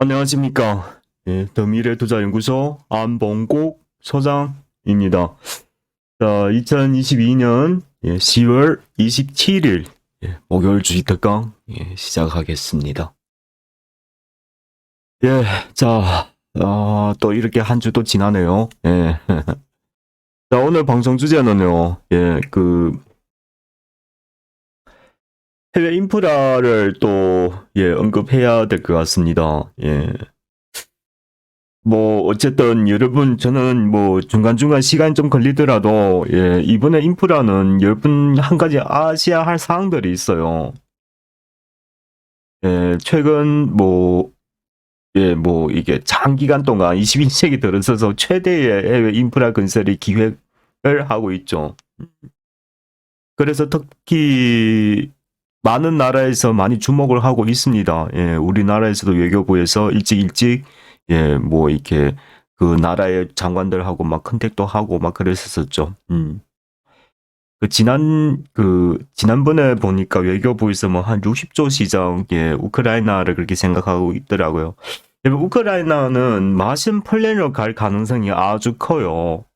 안녕하십니까. 예, 더 미래투자연구소 안봉국 소장입니다. 자, 2022년 10월 27일 목요일 주식 특강 시작하겠습니다. 예, 자, 또 이렇게 한 주도 지나네요. 예. 자, 오늘 방송 주제는요, 해외 인프라를 또, 언급해야 될 것 같습니다. 예. 뭐 어쨌든 여러분 저는 뭐 중간중간 시간 좀 걸리더라도 이번에 인프라는 여러분 한 가지 아셔야 할 사항들이 있어요. 최근 뭐 이게 장기간 동안 21세기 들어서서 최대의 해외 인프라 건설의 기획을 하고 있죠. 그래서 특히 많은 나라에서 많이 주목을 하고 있습니다. 우리나라에서도 외교부에서 일찍 뭐 이렇게 그 나라의 장관들하고 막 컨택도 하고 막 그랬었죠. 지난번에 보니까 외교부에서 뭐 한 60조 시장 우크라이나를 그렇게 생각하고 있더라고요. 우크라이나는 마신 폴란드로 갈 가능성이 아주 커요.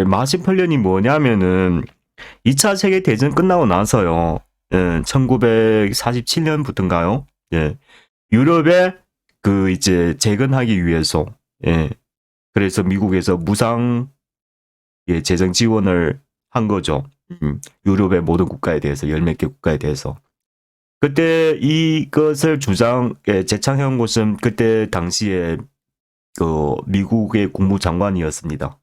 마신 폴란이 뭐냐면은 2차 세계 대전 끝나고 나서요. 1947년부터인가요? 유럽에 그 이제 재건하기 위해서 그래서 미국에서 무상 재정 지원을 한 거죠. 유럽의 모든 국가에 대해서 10몇 개 국가에 대해서. 그때 이것을 재창해온 곳은 그때 당시에 그 미국의 국무장관이었습니다.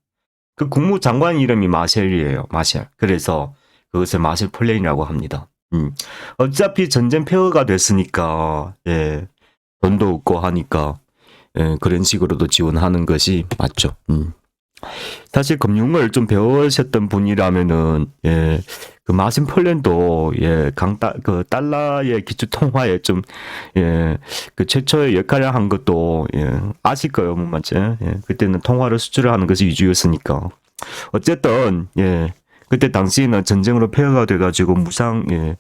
그 국무장관 이름이 마셸이에요. 마셸. 그래서 그것을 마셸 플랜이라고 합니다. 어차피 전쟁 폐허가 됐으니까 돈도 없고 하니까 그런 식으로도 지원하는 것이 맞죠. 사실 금융을 좀 배우셨던 분이라면은 그 마신 폴란도 그 달러의 기초 통화에 좀 그 최초의 역할을 한 것도 아실 거예요, 뭐 맞지? 그때는 통화를 수출을 하는 것이 위주였으니까. 어쨌든 그때 당시에는 전쟁으로 폐허가 돼가지고 무상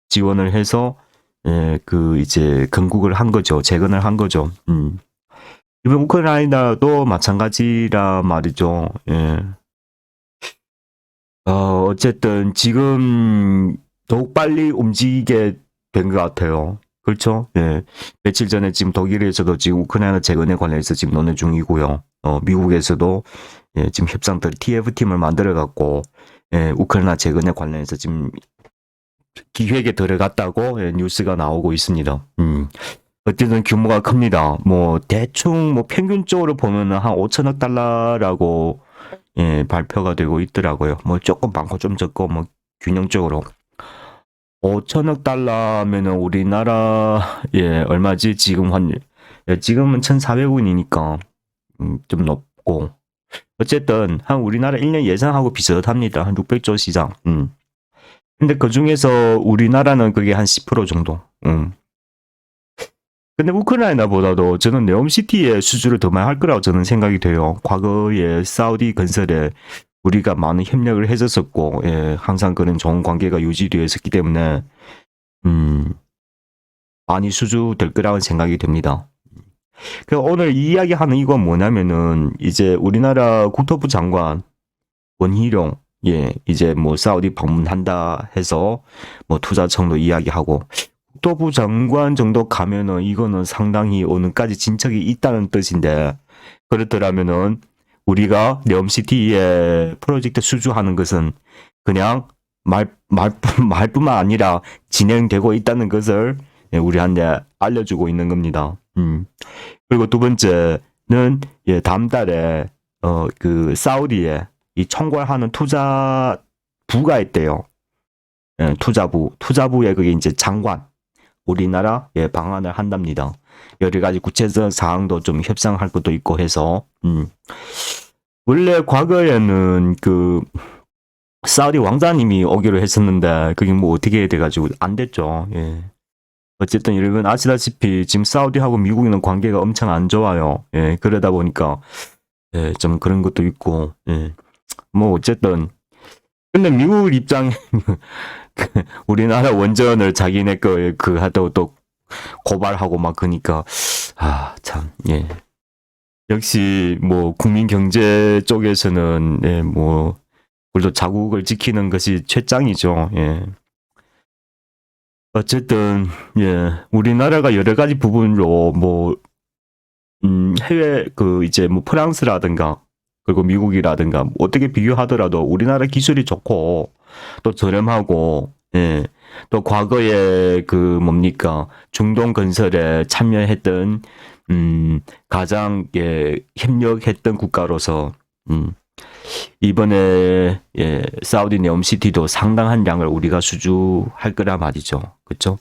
지원을 해서 그 이제 건국을 한 거죠, 재건을 한 거죠. 이번 우크라이나도 마찬가지라 말이죠. 어쨌든 지금 더욱 빨리 움직이게 된 것 같아요. 그렇죠? 며칠 전에 지금 독일에서도 지금 우크라이나 재건에 관련해서 지금 논의 중이고요. 미국에서도 지금 협상들 TF팀을 만들어 갖고 우크라이나 재건에 관련해서 지금 기획에 들어갔다고 뉴스가 나오고 있습니다. 어쨌든 규모가 큽니다. 뭐 대충 뭐 평균적으로 보면은 한 5천억 달러라고 발표가 되고 있더라고요. 뭐 조금 많고 좀 적고 뭐 균형적으로 5천억 달러면은 우리나라 얼마지 지금 지금은 1,400원이니까 좀 높고 어쨌든 한 우리나라 1년 예상하고 비슷합니다. 한 600조 시장. 근데 그 중에서 우리나라는 그게 한 10% 정도. 근데 우크라이나보다도 저는 네옴시티의 수주를 더 많이 할 거라고 저는 생각이 돼요. 과거에 사우디 건설에 우리가 많은 협력을 해줬었고, 항상 그런 좋은 관계가 유지되어 있었기 때문에, 많이 수주될 거라고 생각이 됩니다. 오늘 이야기하는 이건 뭐냐면은, 이제 우리나라 국토부 장관, 원희룡, 이제 뭐 사우디 방문한다 해서, 뭐 투자청도 이야기하고, 국토부 장관 정도 가면은 이거는 상당히 오늘까지 진척이 있다는 뜻인데 그렇더라면은 우리가 네옴시티의 프로젝트 수주하는 것은 그냥 말뿐만 아니라 진행되고 있다는 것을 우리한테 알려주고 있는 겁니다. 그리고 두 번째는 다음 달에 그 사우디에 이 총괄하는 투자부가 있대요. 투자부에 그게 이제 장관 우리나라 방안을 한답니다. 여러 가지 구체적 사항도 좀 협상할 것도 있고 해서 원래 과거에는 그 사우디 왕자님이 오기로 했었는데 그게 뭐 어떻게 돼가지고 안 됐죠. 어쨌든 여러분 아시다시피 지금 사우디하고 미국이는 관계가 엄청 안 좋아요. 그러다 보니까 좀 그런 것도 있고 뭐 어쨌든 근데 미국 입장에 우리나라 원전을 자기네 그 하도 또 고발하고 막 그니까 참 예. 역시 뭐 국민 경제 쪽에서는 예, 뭐 그래도 자국을 지키는 것이 최장이죠. 예. 어쨌든 예, 우리나라가 여러 가지 부분으로 뭐 해외 그 이제 뭐 프랑스라든가 그리고 미국이라든가 뭐 어떻게 비교하더라도 우리나라 기술이 좋고 또 저렴하고 예. 또 과거에 그 뭡니까 중동 건설에 참여했던 가장 예, 협력했던 국가로서 이번에 예, 사우디 네옴시티도 상당한 양을 우리가 수주할 거라 말이죠. 그렇죠?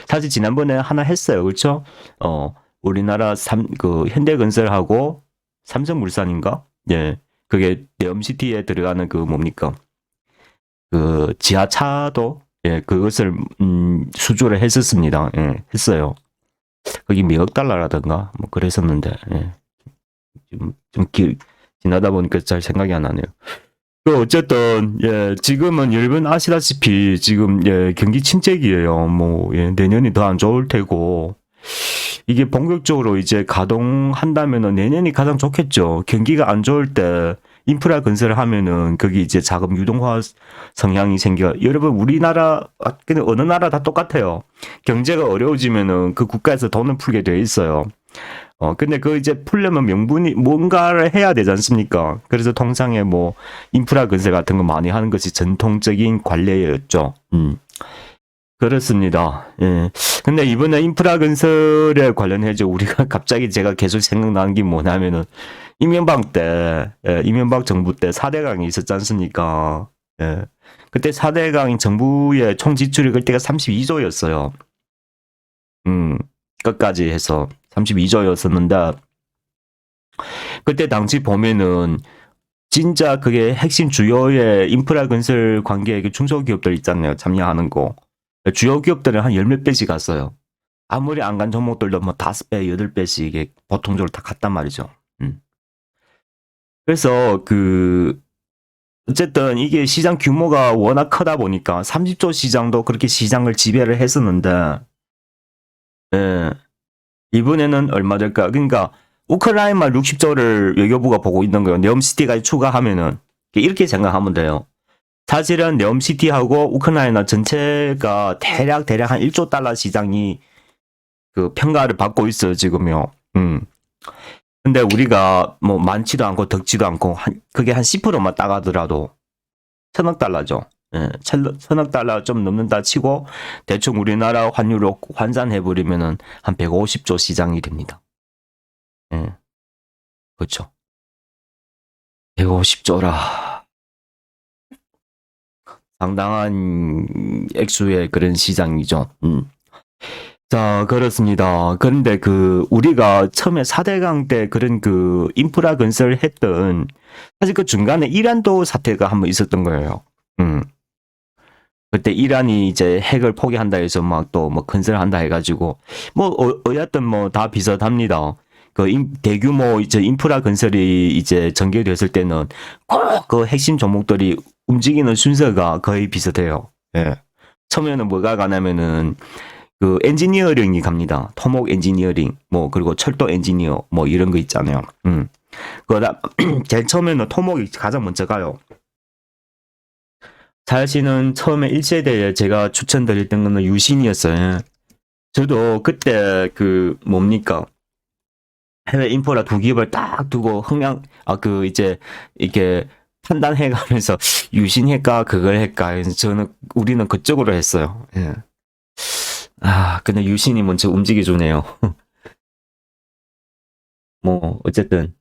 사실 지난번에 하나 했어요. 그렇죠? 우리나라 그 현대건설하고 삼성물산인가? 예. 그게 네옴시티에 들어가는 그 뭡니까? 그 지하차도 예, 그것을 수주를 했었습니다. 예, 했어요. 거기 몇억 달러라든가 뭐 그랬었는데 예. 좀 지나다 보니까 잘 생각이 안 나네요. 그 어쨌든 예, 지금은 여러분 아시다시피 지금 예, 경기 침체기예요. 뭐 예, 내년이 더 안 좋을 테고 이게 본격적으로 이제 가동한다면은 내년이 가장 좋겠죠. 경기가 안 좋을 때 인프라 건설을 하면은 거기 이제 자금 유동화 성향이 생겨. 여러분 우리나라 그냥 어느 나라 다 똑같아요. 경제가 어려워지면은 그 국가에서 돈을 풀게 돼 있어요. 근데 그 이제 풀려면 명분이 뭔가를 해야 되지 않습니까? 그래서 통상에 뭐 인프라 건설 같은 거 많이 하는 것이 전통적인 관례였죠. 그렇습니다. 예. 근데 이번에 인프라 건설에 관련해서 우리가 갑자기 제가 계속 생각나는 게 뭐냐면은 이명박 때, 예, 이명박 정부 때 4대강이 있었지 않습니까? 예. 그때 4대강 정부의 총 지출이 그때가 32조였어요. 끝까지 해서 32조였었는데 그때 당시 보면은 진짜 그게 핵심 주요의 인프라 건설 관계의 중소기업들 있잖아요. 참여하는 거. 주요 기업들은 한 10몇 배씩 갔어요. 아무리 안 간 종목들도 뭐 5배, 8배씩 이게 보통적으로 다 갔단 말이죠. 그래서 어쨌든 이게 시장 규모가 워낙 크다 보니까 30조 시장도 그렇게 시장을 지배를 했었는데, 예. 이번에는 얼마 될까? 그러니까 우크라이나만 60조를 외교부가 보고 있는 거예요. 네옴시티까지 추가하면은. 이렇게 생각하면 돼요. 사실은 네옴시티하고 우크라이나 전체가 대략 한 1조 달러 시장이 그 평가를 받고 있어요, 지금요. 근데 우리가 뭐 많지도 않고 적지도 않고 그게 한 10%만 따가더라도 1,000억 달러죠. 예, 1,000억 달러 좀 넘는다 치고 대충 우리나라 환율로 환산해버리면은 한 150조 시장이 됩니다. 예, 그렇죠. 150조라. 상당한 액수의 그런 시장이죠. 자, 그렇습니다. 그런데 우리가 처음에 4대강 때 그런 인프라 건설을 했던, 사실 그 중간에 이란도 사태가 한번 있었던 거예요. 그때 이란이 이제 핵을 포기한다 해서 막 또 뭐 건설한다 해가지고, 뭐, 여하튼 뭐 다 비슷합니다. 대규모 이제 인프라 건설이 이제 전개됐을 때는 꼭 그 핵심 종목들이 움직이는 순서가 거의 비슷해요. 예. 처음에는 뭐가 가냐면은, 엔지니어링이 갑니다. 토목 엔지니어링, 뭐, 그리고 철도 엔지니어, 뭐, 이런 거 있잖아요. 제일 처음에는 토목이 가장 먼저 가요. 사실은 처음에 1세대에 제가 추천드렸던 거는 유신이었어요. 저도 그때 뭡니까? 해외 인프라 두 기업을 딱 두고 이제, 이렇게 판단해 가면서 유신할까, 그걸 할까. 해서 우리는 그쪽으로 했어요. 예. 근데 유신이 먼저 움직여주네요. 뭐, 어쨌든.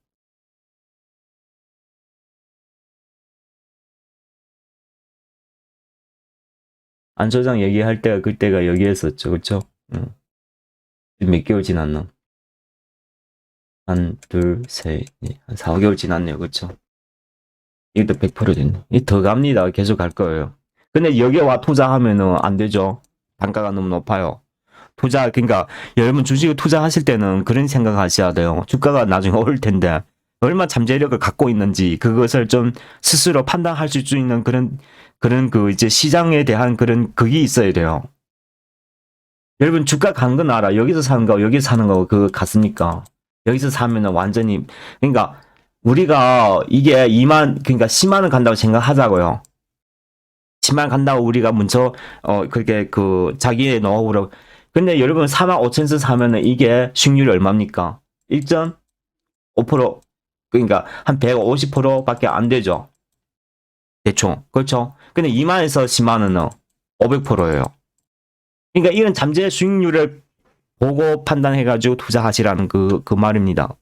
안 소장 얘기할 때가 그때가 여기였었죠. 그쵸? 몇 개월 지났나? 한, 둘, 셋, 한 4, 5개월 지났네요. 그쵸? 이것도 100% 됐네. 더 갑니다. 계속 갈 거예요. 근데 여기에 와 투자하면은 안 되죠. 단가가 너무 높아요. 그러니까 여러분 주식을 투자하실 때는 그런 생각 하셔야 돼요. 주가가 나중에 오를 텐데 얼마 잠재력을 갖고 있는지 그것을 좀 스스로 판단할 수 있는 그런 이제 시장에 대한 그런 그게 있어야 돼요. 여러분 주가 간 건 알아. 여기서 사는 거, 여기서 사는 거 그거 같습니까? 여기서 사면은 완전히 그러니까 우리가 이게 2만 그러니까 10만 원 간다고 생각하자고요. 10만 원 간다고 우리가 먼저 그렇게 그 자기의 노하우로 근데 여러분 4만 5천에서 사면은 이게 수익률이 얼마입니까? 1.5% 그러니까 한 150%밖에 안 되죠. 대충. 그렇죠? 근데 2만에서 10만 원은 500%예요. 그러니까 이런 잠재 수익률을 보고 판단해가지고 투자하시라는 그 말입니다.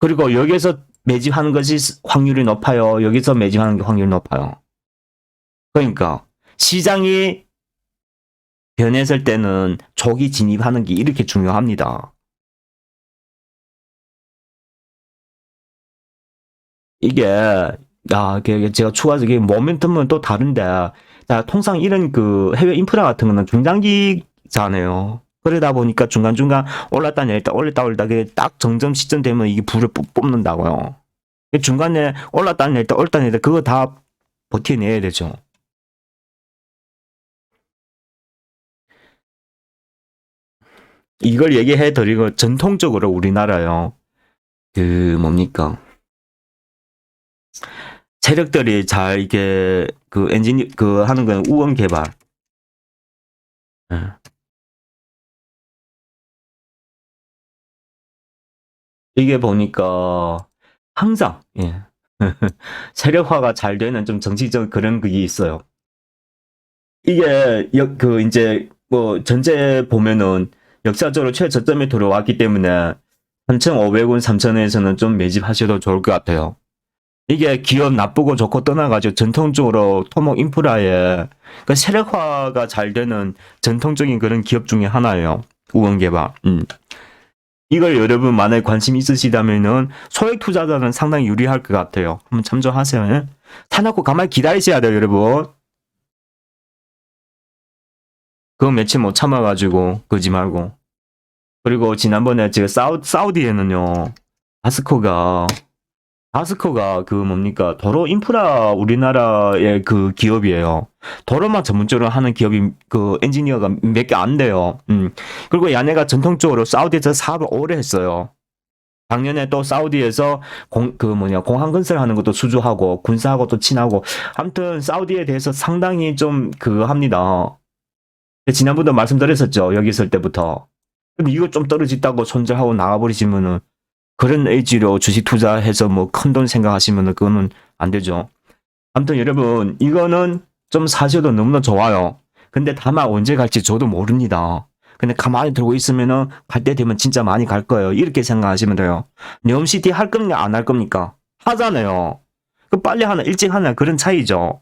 그리고 여기서 매집하는 것이 확률이 높아요. 여기서 매집하는 게 확률이 높아요. 그러니까 시장이 변했을 때는 조기 진입하는 게 이렇게 중요합니다. 이게 제가 추가적인 모멘텀은 또 다른데 통상 이런 그 해외 인프라 같은 거는 중장기잖아요. 그러다 보니까 중간중간 올랐다 내렸다 올렸다 올렸다 딱 정점 시점 되면 이게 불을 뽑는다고요. 중간에 올랐다 내렸다 올랐다 내렸다 그거 다 버텨내야 되죠. 이걸 얘기해 드리고 전통적으로 우리나라요. 그 뭡니까? 세력들이 잘 이게 그 엔진 그 하는 건 우원 개발. 예. 이게 보니까 항상 예. 세력화가 잘 되는 좀 정치적 그런 그게 있어요. 이게 그 이제 뭐 전체 보면은 역사적으로 최저점에 들어왔기 때문에 3,500원, 3,000원에서는 좀 매집하셔도 좋을 것 같아요. 이게 기업 나쁘고 좋고 떠나가지고 전통적으로 토목 인프라에 그 세력화가 잘 되는 전통적인 그런 기업 중에 하나예요. 우원개발. 이걸 여러분 만약에 관심 있으시다면은 소액 투자자는 상당히 유리할 것 같아요. 한번 참조하세요. 예? 사놓고 가만히 기다리셔야 돼요, 여러분. 그거 며칠 못 참아가지고 그러지 말고. 그리고 지난번에 제가 사우디에는요, 바스코가 그 뭡니까 도로 인프라 우리나라의 그 기업이에요. 도로만 전문적으로 하는 기업이 그 엔지니어가 몇 개 안 돼요. 그리고 얘네가 전통적으로 사우디에서 사업을 오래 했어요. 작년에 또 사우디에서 공항 건설하는 것도 수주하고 군사하고 또 친하고 아무튼 사우디에 대해서 상당히 좀 그거 합니다. 지난번도 말씀드렸었죠. 여기 있을 때부터. 근데 이거 좀 떨어진다고 손절하고 나가버리시면은 그런 의지로 주식 투자해서 뭐 큰 돈 생각하시면은 그거는 안 되죠. 아무튼 여러분 이거는 좀 사셔도 너무나 좋아요. 근데 다만 언제 갈지 저도 모릅니다. 근데 가만히 들고 있으면은 갈 때 되면 진짜 많이 갈 거예요. 이렇게 생각하시면 돼요. 념시티 할 겁니까 안 할 겁니까? 하잖아요. 그 빨리 하나 일찍 하나 그런 차이죠.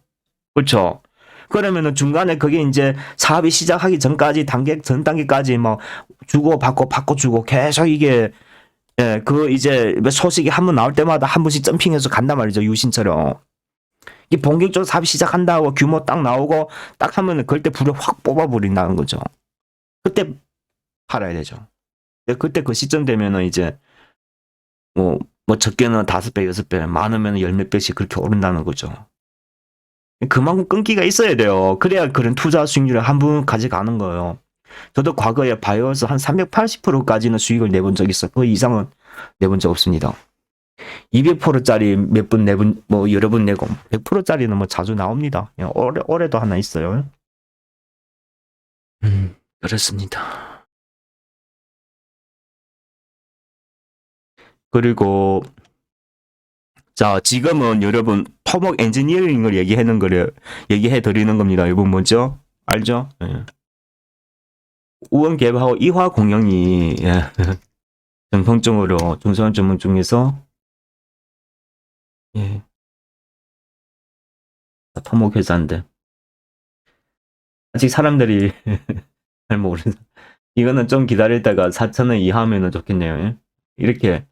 그렇죠? 그러면은 중간에 그게 이제 사업이 시작하기 전까지 전 단계까지 뭐 주고 받고 주고 계속 이게 예, 그 이제 소식이 한 번 나올 때마다 한 번씩 점핑해서 간단 말이죠. 유신처럼. 이 본격적으로 사업이 시작한다고 규모 딱 나오고 딱 하면은 그럴 때 불을 확 뽑아버린다는 거죠. 그때 팔아야 되죠. 그때 그 시점 되면은 이제 뭐 적게는 5배, 6배, 많으면 열 몇 배씩 그렇게 오른다는 거죠. 그만큼 끈기가 있어야 돼요. 그래야 그런 투자 수익률을 한 번 가져가는 거예요. 저도 과거에 바이오에서 한 380%까지는 수익을 내본 적 있어요. 그 이상은 내본 적 없습니다. 200%짜리 몇 분 내본, 뭐 여러 분 내고 100%짜리는 뭐 자주 나옵니다. 올해도 하나 있어요. 그렇습니다. 그리고 자 지금은 여러분 토목 엔지니어링을 얘기해 드리는 겁니다. 이분 뭐죠? 알죠? 예. 우원 개발하고 이화 공영이 예. 정통적으로 중소형 전문 중에서 예. 토목 회사인데 아직 사람들이 잘 모르는 이거는 좀 기다리다가 4,000원 이하면은 좋겠네요. 예. 이렇게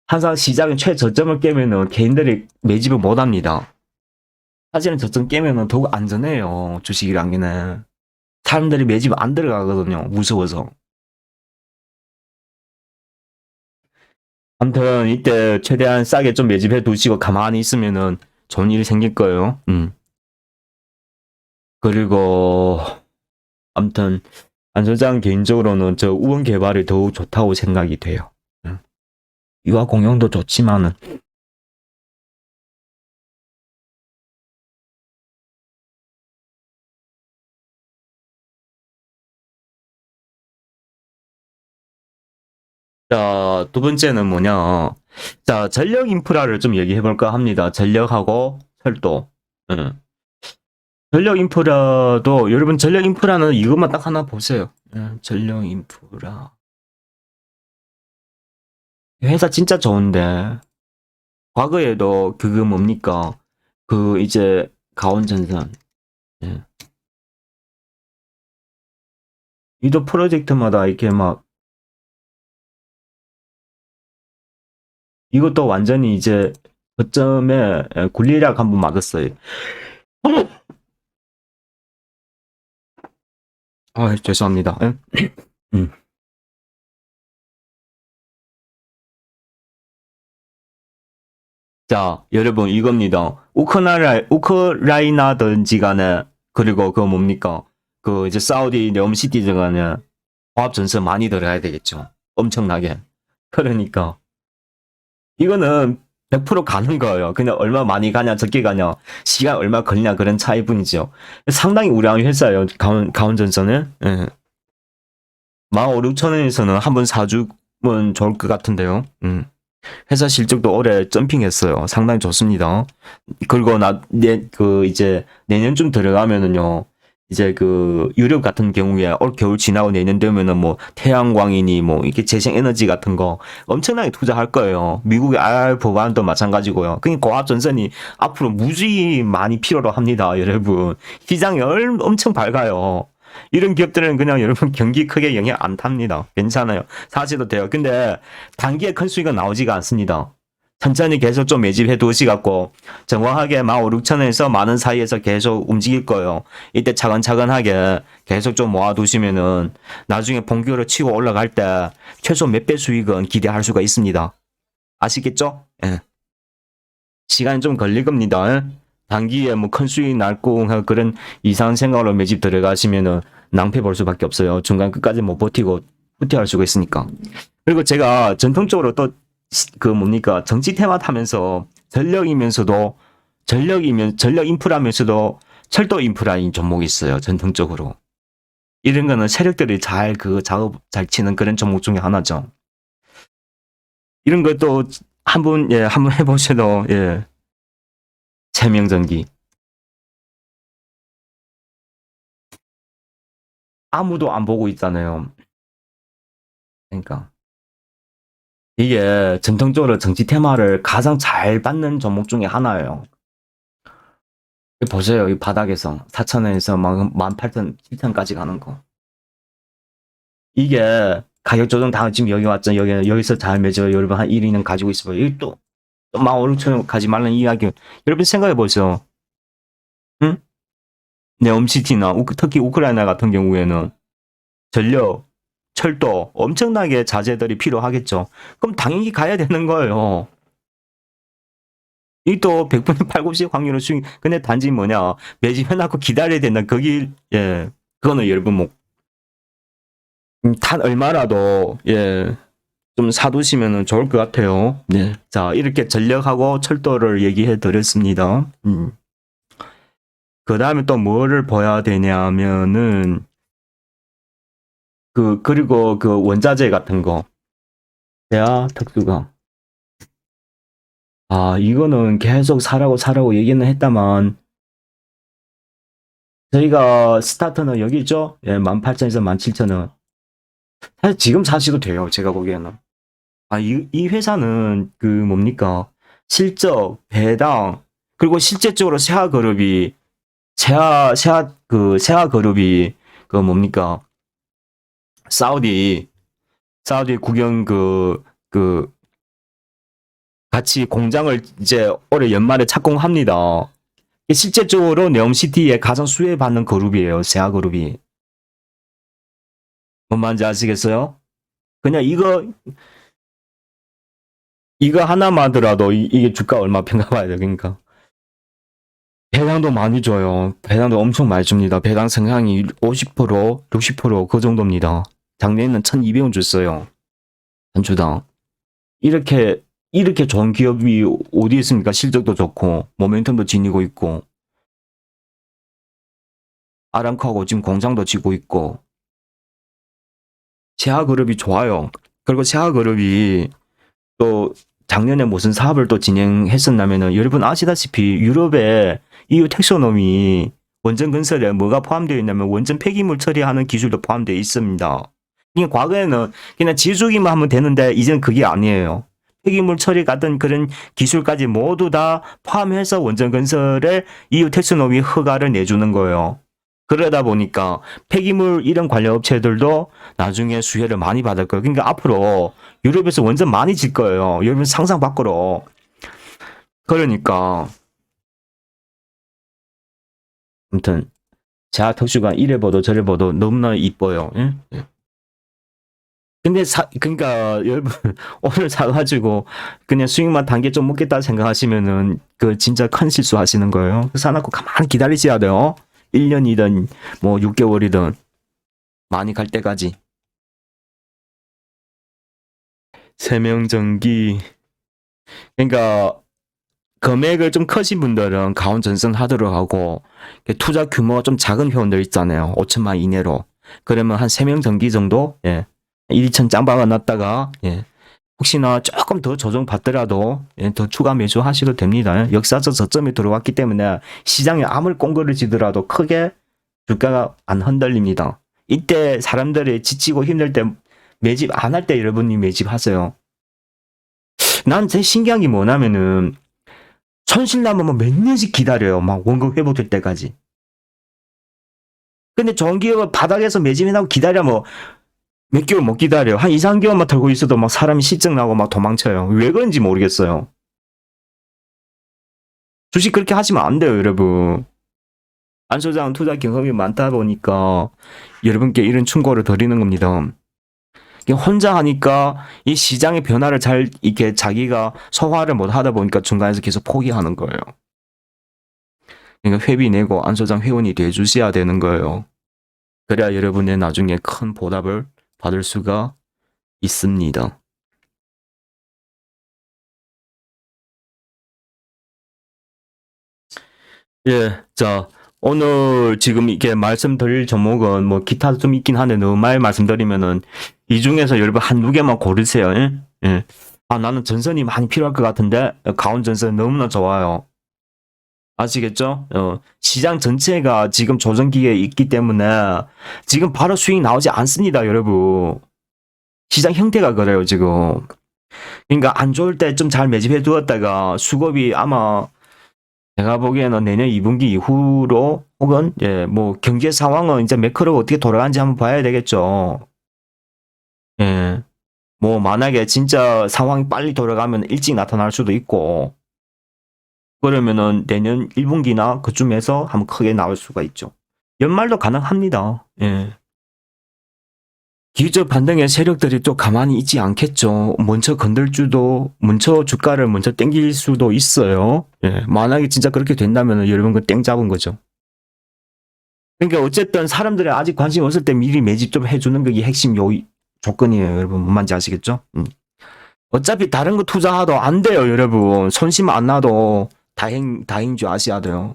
항상 시장의 최저점을 깨면은 개인들이 매집을 못 합니다. 사실은 저점 깨면은 더욱 안전해요. 주식이란 게는. 사람들이 매집 안 들어가거든요. 무서워서. 아무튼 이때 최대한 싸게 좀 매집해 두시고 가만히 있으면은 좋은 일이 생길 거예요. 그리고 아무튼 안 소장 개인적으로는 저 우원 개발이 더욱 좋다고 생각이 돼요. 유아 공용도 좋지만은 자, 두 번째는 뭐냐. 자, 전력 인프라를 좀 얘기해 볼까 합니다. 전력하고 철도. 응. 전력 인프라도, 여러분, 전력 인프라는 이것만 딱 하나 보세요. 전력 인프라. 회사 진짜 좋은데, 과거에도 그거 뭡니까? 그, 이제, 가온전선. 예. 이도 프로젝트마다 이렇게 막, 이것도 완전히 이제, 거점에 굴리락 한번 맞았어요. 아, 죄송합니다. 음. 자, 여러분, 이겁니다. 우크라이나든지 간에, 그리고 그 뭡니까? 그 이제 사우디 렴시티즈 간에 화합 전선 많이 들어가야 되겠죠. 엄청나게. 그러니까, 이거는 100% 가는 거예요. 그냥 얼마 많이 가냐, 적게 가냐, 시간 얼마 걸리냐, 그런 차이뿐이죠. 상당히 우량한 회사예요. 가온 전선은. 예. 15,000원에서는 한번 사주면 좋을 것 같은데요. 회사 실적도 올해 점핑했어요. 상당히 좋습니다. 그리고 이제 내년쯤 들어가면은요, 이제 그 유럽 같은 경우에 올 겨울 지나고 내년 되면은 뭐 태양광이니 뭐 이렇게 재생에너지 같은 거 엄청나게 투자할 거예요. 미국의 IR 법안도 마찬가지고요. 그러니까 고압 전선이 앞으로 무지 많이 필요로 합니다, 여러분. 시장이 엄청 밝아요. 이런 기업들은 그냥 여러분 경기 크게 영향 안 탑니다. 괜찮아요. 사셔도 돼요. 근데 단기에 큰 수익은 나오지가 않습니다. 천천히 계속 좀 매집해 두시갖고 정확하게 15,000원에서 만원 사이에서 계속 움직일 거예요. 이때 차근차근하게 계속 좀 모아두시면은 나중에 본격으로 치고 올라갈 때 최소 몇 배 수익은 기대할 수가 있습니다. 아시겠죠? 예. 시간이 좀 걸릴 겁니다. 예? 단기에 뭐 큰 수익 날고 그런 이상한 생각으로 매집 들어가시면은 낭패 볼 수밖에 없어요. 중간 끝까지 못 버티고 후퇴할 수가 있으니까. 그리고 제가 전통적으로 또 그 뭡니까 정치 테마 타면서 전력 인프라면서도 철도 인프라인 종목이 있어요. 전통적으로 이런 거는 세력들이 잘 그 작업 잘 치는 그런 종목 중에 하나죠. 이런 것도 한번 해보셔도 예 체명전기 아무도 안 보고 있잖아요. 그러니까 이게 전통적으로 정치 테마를 가장 잘 받는 종목 중에 하나예요. 보세요. 이 바닥에서 4,000원에서 막 18,000, 7,000까지 가는 거. 이게 가격 조정 당한 지금 여기 왔죠. 여기서 잘 매져. 여러분 한 1위는 가지고 있어요. 여기 또 15,000원 가지 말라는 이야기. 여러분 생각해 보세요. 응? 네옴시티나 특히 우크라이나 같은 경우에는 전력, 철도 엄청나게 자재들이 필요하겠죠. 그럼 당연히 가야 되는 거예요. 이 또 100분의 890 확률로 수익. 근데 단지 뭐냐 매집해놓고 기다려야 된다. 거기 예 그거는 여러분 뭐 탄 얼마라도 좀 사두시면 좋을 것 같아요. 네. 자 이렇게 전력하고 철도를 얘기해 드렸습니다. 그 다음에 또 뭐를 봐야 되냐면은 그리고 그 원자재 같은 거 대하 특수강 이거는 계속 사라고 얘기는 했다만 저희가 스타트는 여기 있죠? 예, 18,000에서 17,000원. 사실 지금 사셔도 돼요. 제가 보기에는. 이 회사는 그 뭡니까? 실적, 배당, 그리고 실제적으로 세아그룹이 그 뭡니까? 사우디 국영 같이 공장을 이제 올해 연말에 착공합니다. 실제적으로 네옴시티에 가장 수혜받는 그룹이에요. 세아그룹이. 뭔 말인지 아시겠어요? 그냥 이거 하나만 하더라도 이게 주가 얼마 평가봐야 돼. 그러니까 배당도 많이 줘요. 배당도 엄청 많이 줍니다. 배당 성향이 50%, 60%그 정도입니다. 작년에는 1,200원 줬어요. 한 주당. 이렇게 좋은 기업이 어디 있습니까? 실적도 좋고, 모멘텀도 지니고 있고, 아람코하고 지금 공장도 지고 있고, 세아그룹이 좋아요. 그리고 세아그룹이 또 작년에 무슨 사업을 또 진행했었냐면은, 여러분 아시다시피 유럽의 EU 텍소노미 원전 건설에 뭐가 포함되어 있냐면 원전 폐기물 처리하는 기술도 포함되어 있습니다. 그냥 과거에는 그냥 지주기만 하면 되는데 이제는 그게 아니에요. 폐기물 처리 같은 그런 기술까지 모두 다 포함해서 원전 건설에 EU 텍소노미 허가를 내주는 거예요. 그러다 보니까 폐기물 이런 관련 업체들도 나중에 수혜를 많이 받을 거예요. 그러니까 앞으로 유럽에서 원전 많이 질 거예요. 여러분 상상 밖으로. 그러니까 아무튼 제가 특수가 이래 봐도 저래 봐도 너무나 이뻐요. 예? 예. 근데 그러니까 여러분 오늘 사가지고 그냥 수익만 단계 좀 먹겠다 생각하시면은 그 진짜 큰 실수 하시는 거예요. 사놓고 가만히 기다리셔야 돼요. 1년이든 뭐 6개월이든 많이 갈 때까지. 세명전기 그러니까 금액을 좀 크신 분들은 가온 전선하도록 하고 투자 규모가 좀 작은 회원들 있잖아요. 5천만 이내로. 그러면 한 3명 전기 정도 1,2천 짱박아 놨다가 혹시나 조금 더 조정 받더라도 더 추가 매수 하셔도 됩니다. 역사적 저점이 들어왔기 때문에 시장에 아무리 꽁그러지더라도 크게 주가가 안 흔들립니다. 이때 사람들이 지치고 힘들 때 매집 안 할 때 여러분이 매집하세요. 난 제일 신기한 게 뭐냐면은 손실나면 몇 년씩 기다려요. 막 원금 회복될 때까지. 근데 좋은 기업은 바닥에서 매집해나고 기다려 몇 개월 못 기다려요. 한 2, 3개월만 털고 있어도 막 사람이 실증 나고 막 도망쳐요. 왜 그런지 모르겠어요. 주식 그렇게 하시면 안 돼요, 여러분. 안 소장은 투자 경험이 많다 보니까 여러분께 이런 충고를 드리는 겁니다. 혼자 하니까 이 시장의 변화를 잘 이렇게 자기가 소화를 못 하다 보니까 중간에서 계속 포기하는 거예요. 그러니까 회비 내고 안 소장 회원이 돼 주셔야 되는 거예요. 그래야 여러분의 나중에 큰 보답을 받을 수가 있습니다. 예, 자, 오늘 지금 이게 말씀드릴 종목은 뭐 기타 좀 있긴 한데 너무 많이 말씀드리면은 이 중에서 여러분 한두 개만 고르세요. 예? 예. 아, 나는 전선이 많이 필요할 것 같은데 가온 전선 너무나 좋아요. 아시겠죠? 시장 전체가 지금 조정기에 있기 때문에 지금 바로 수익 나오지 않습니다, 여러분. 시장 형태가 그래요, 지금. 그러니까 안 좋을 때 좀 잘 매집해 두었다가 수급이 아마 제가 보기에는 내년 2분기 이후로 혹은 뭐 경제 상황은 이제 매크로가 어떻게 돌아가는지 한번 봐야 되겠죠. 예. 뭐 만약에 진짜 상황이 빨리 돌아가면 일찍 나타날 수도 있고 그러면은 내년 1분기나 그쯤에서 한번 크게 나올 수가 있죠. 연말도 가능합니다. 예. 기저 반등의 세력들이 또 가만히 있지 않겠죠. 먼저 건들 주도, 먼저 주가를 먼저 땡길 수도 있어요. 예. 만약에 진짜 그렇게 된다면 여러분 그 땡 잡은 거죠. 그러니까 어쨌든 사람들이 아직 관심 없을 때 미리 매집 좀 해주는 게 핵심 조건이에요. 여러분 뭔 말인지 아시겠죠? 어차피 다른 거 투자하도 안 돼요. 여러분 손심 안 나도 다행 줄 아셔야 돼요.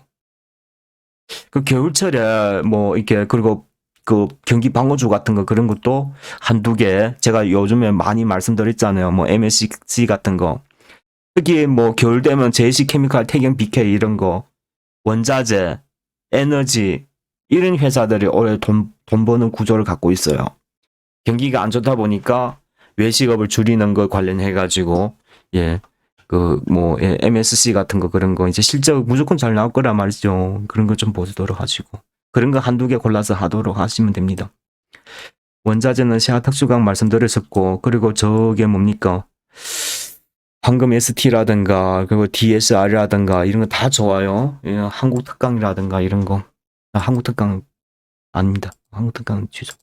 그 겨울철에 뭐 이렇게 그리고 그 경기 방어주 같은 거 그런 것도 한두 개 제가 요즘에 많이 말씀드렸잖아요. 뭐 MSC 같은 거. 특히 뭐 겨울 되면 JC케미칼, 태경 BK 이런 거 원자재, 에너지 이런 회사들이 올해 돈 버는 구조를 갖고 있어요. 경기가 안 좋다 보니까 외식업을 줄이는 거 관련해 가지고 MSC 같은 거 그런 거 이제 실적 무조건 잘 나올 거란 말이죠. 그런 거 좀 보도록 하시고 그런 거 한두 개 골라서 하도록 하시면 됩니다. 원자재는 시아 특수강 말씀드렸었고 그리고 저게 뭡니까? 황금 ST라든가 그리고 DSR이라든가 이런 거 다 좋아요. 한국 특강이라든가 이런 거. 한국 특강 아닙니다. 한국 특강 취소.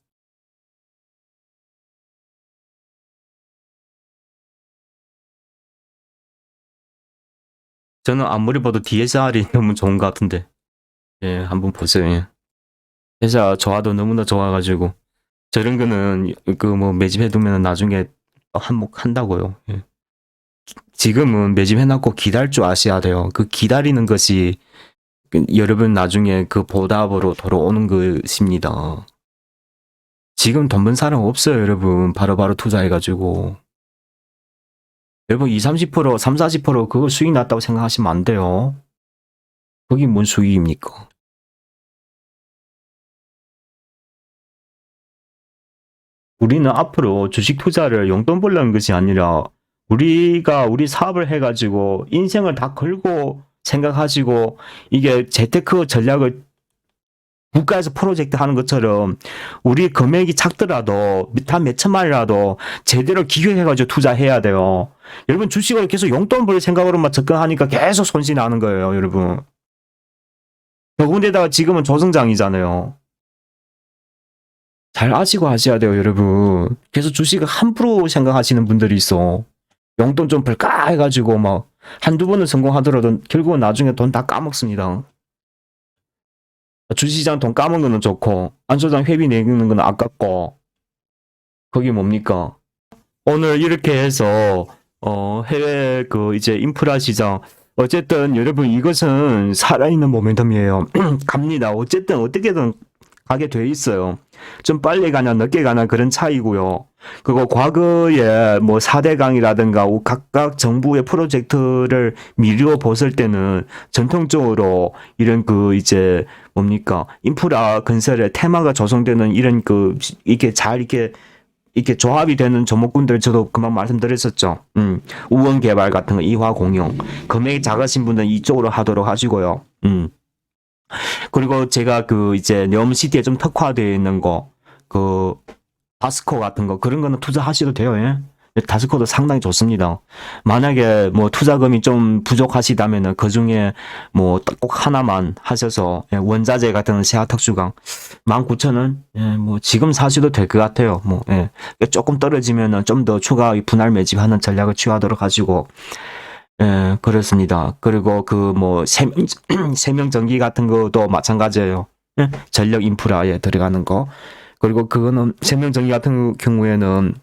저는 아무리 봐도 DSR이 너무 좋은 것 같은데. 예, 한번 보세요. 예. 회사 저하도 너무나 좋아가지고 저런 거는 그 뭐 매집해두면 나중에 한몫 한다고요. 예. 지금은 매집해놓고 기다릴 줄 아셔야 돼요. 그 기다리는 것이 여러분 나중에 그 보답으로 돌아오는 것입니다. 지금 돈 번 사람 없어요, 여러분. 바로바로 투자해가지고. 여러분 20, 30%, 3, 40% 그거 수익 났다고 생각하시면 안 돼요. 그게 뭔 수익입니까? 우리는 앞으로 주식 투자를 용돈 벌려는 것이 아니라 우리가 우리 사업을 해가지고 인생을 다 걸고 생각하시고 이게 재테크 전략을 국가에서 프로젝트 하는 것처럼 우리 금액이 작더라도 단 몇천만이라도 제대로 기획해가지고 투자해야 돼요. 여러분 주식을 계속 용돈 벌 생각으로만 접근하니까 계속 손실이 나는 거예요, 여러분. 더군데다가 지금은 조성장이잖아요. 잘 아시고 하셔야 돼요, 여러분. 계속 주식을 함부로 생각하시는 분들이 있어. 용돈 좀 벌까 해가지고 막 한두 번은 성공하더라도 결국은 나중에 돈 다 까먹습니다. 주식시장 돈 까먹는 거는 좋고 안소장 회비 내는 건 아깝고 그게 뭡니까? 오늘 이렇게 해서 해외 그 이제 인프라 시장 어쨌든 여러분 이것은 살아있는 모멘텀이에요. 갑니다. 어쨌든 어떻게든 가게 돼 있어요. 좀 빨리 가냐 늦게 가냐 그런 차이고요. 그리고 과거에 뭐 4대강이라든가 각각 정부의 프로젝트를 미루어 봤을 때는 전통적으로 이런 그 이제 뭡니까 인프라 건설에 테마가 조성되는 이런 그 이렇게 잘 이렇게 조합이 되는 종목군들 저도 그만 말씀드렸었죠. 우원 개발 같은 거 이화 공용 금액이 작으신 분들은 이쪽으로 하도록 하시고요. 그리고 제가 그 이제 네옴시티에 좀 특화되어 있는 거, 그 다스코 같은 거 그런 거는 투자하셔도 돼요. 예? 다스코도 상당히 좋습니다. 만약에 뭐 투자금이 좀 부족하시다면은 그 중에 뭐 꼭 하나만 하셔서 원자재 같은 세아 특수강 19,000원 뭐 지금 사셔도 될 것 같아요. 뭐 조금 떨어지면은 좀 더 추가 분할 매집하는 전략을 취하도록 하시고. 예, 그렇습니다. 그리고 그 뭐 세명 전기 같은 것도 마찬가지예요. 예? 전력 인프라에 들어가는 거. 그리고 그거는 세명 전기 같은 경우에는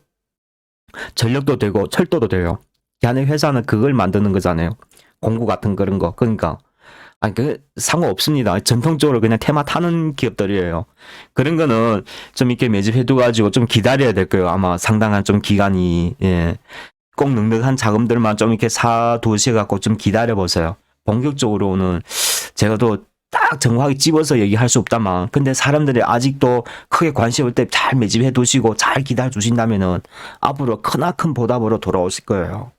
전력도 되고 철도도 돼요. 걔네 회사는 그걸 만드는 거잖아요. 공구 같은 그런 거. 그러니까 아니 그 상관없습니다. 전통적으로 그냥 테마 타는 기업들이에요. 그런 거는 좀 이렇게 매집해둬가지고 좀 기다려야 될 거예요. 아마 상당한 좀 기간이 꼭 넉넉한 자금들만 좀 이렇게 사두셔갖고 좀 기다려보세요. 본격적으로는 제가 또 딱 정확하게 집어서 얘기할 수 없다만 근데 사람들이 아직도 크게 관심 올 때 잘 매집해 두시고 잘 기다려 주신다면은 앞으로 크나큰 보답으로 돌아오실 거예요.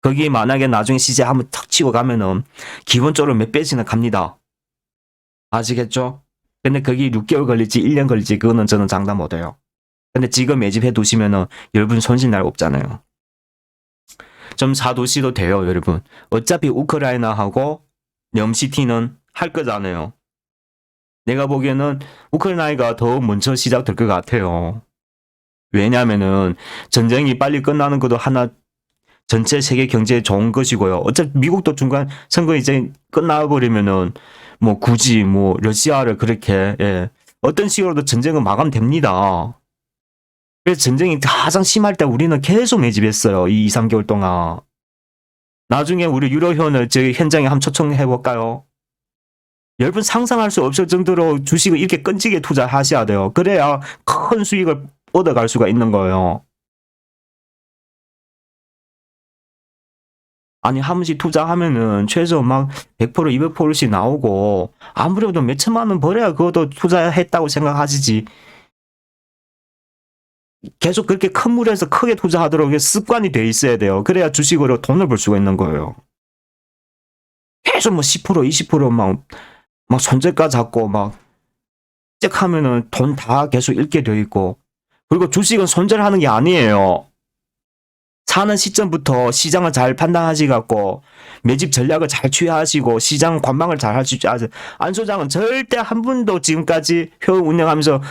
거기 만약에 나중에 시세 한번 탁 치고 가면은 기본적으로 몇 배씩은 갑니다. 아시겠죠? 근데 거기 6개월 걸릴지 1년 걸릴지 그거는 저는 장담 못해요. 근데 지금 매집해 두시면은 여러분 손실 날 없잖아요. 좀 사두시도 돼요, 여러분. 어차피 우크라이나하고 네옴시티는 할 거잖아요. 내가 보기에는 우크라이나가 더 먼저 시작될 것 같아요. 왜냐하면은 전쟁이 빨리 끝나는 것도 하나 전체 세계 경제에 좋은 것이고요. 어차피 미국도 중간 선거 이제 끝나버리면은 뭐 굳이 뭐 러시아를 그렇게 어떤 식으로도 전쟁은 마감됩니다. 그래서 전쟁이 가장 심할 때 우리는 계속 매집했어요. 이 2, 3개월 동안. 나중에 우리 유로현을 저희 현장에 한번 초청해볼까요? 여러분 상상할 수 없을 정도로 주식을 이렇게 끈질기게 투자하셔야 돼요. 그래야 큰 수익을 얻어갈 수가 있는 거예요. 아니 한 번씩 투자하면은 최소 막 100%, 200%씩 나오고 아무래도 몇 천만 원 벌어야 그것도 투자했다고 생각하시지. 계속 그렇게 큰 물에서 크게 투자하도록 습관이 돼 있어야 돼요. 그래야 주식으로 돈을 벌 수가 있는 거예요. 계속 뭐 10%, 20%막 손절가 잡고 막 하면은 돈 다 계속 잃게 돼 있고 그리고 주식은 손절하는 게 아니에요. 사는 시점부터 시장을 잘 판단하시 갖고 매집 전략을 잘 취하시고 시장 관망을 잘 할 수 있죠. 안 소장은 절대 한 분도 지금까지 효용 운영하면서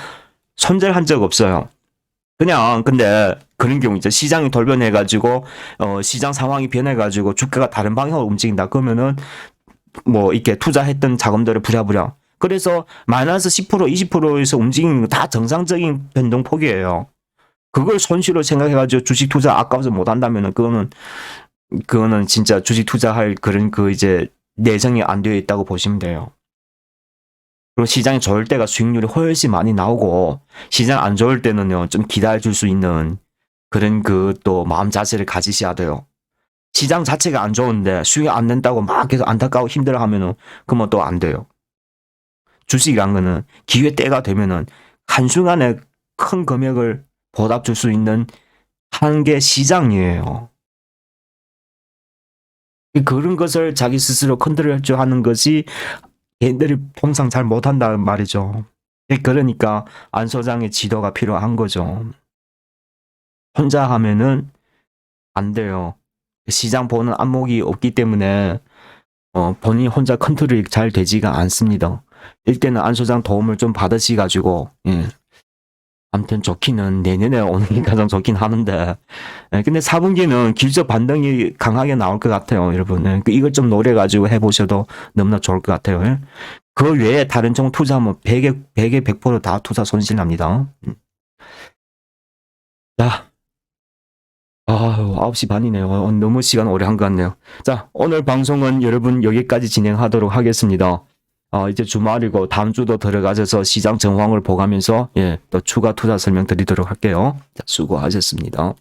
손절한 적 없어요. 그냥 근데 그런 경우 있죠. 시장이 돌변해가지고 시장 상황이 변해가지고 주가가 다른 방향으로 움직인다. 그러면은 뭐 이렇게 투자했던 자금들을 부랴부랴 그래서 마이너스 10% 20%에서 움직이는 거 다 정상적인 변동폭이에요. 그걸 손실로 생각해가지고 주식 투자 아까워서 못 한다면은 그거는 진짜 주식 투자할 그런 이제 내성이 안 되어 있다고 보시면 돼요. 그리고 시장이 좋을 때가 수익률이 훨씬 많이 나오고 시장 안 좋을 때는요 좀 기다려줄 수 있는 그런 또 마음 자세를 가지셔야 돼요. 시장 자체가 안 좋은데 수익이 안 낸다고 막 계속 안타까워 힘들어하면은 그러면 또 안 돼요. 주식이란 거는 기회 때가 되면은 한순간에 큰 금액을 보답 줄 수 있는 한계 시장이에요. 그런 것을 자기 스스로 컨트롤 하는 것이 얘들이 통상 잘 못한다는 말이죠. 그러니까 안 소장의 지도가 필요한 거죠. 혼자 하면은 안 돼요. 시장 보는 안목이 없기 때문에 본인이 혼자 컨트롤이 잘 되지가 않습니다. 일단은 안 소장 도움을 좀 받으시가지고 아무튼 좋기는 내년에 오는 게 가장 좋긴 하는데 근데 4분기는 기술적 반등이 강하게 나올 것 같아요, 여러분. 이걸 좀 노려가지고 해보셔도 너무나 좋을 것 같아요. 그 외에 다른 종 투자하면 100에 100%다 투자 손실 납니다. 자, 9시 반이네요. 너무 시간 오래 한 것 같네요. 자, 오늘 방송은 여러분 여기까지 진행하도록 하겠습니다. 이제 주말이고 다음 주도 들어가셔서 시장 정황을 보가면서 또 추가 투자 설명 드리도록 할게요. 자, 수고하셨습니다.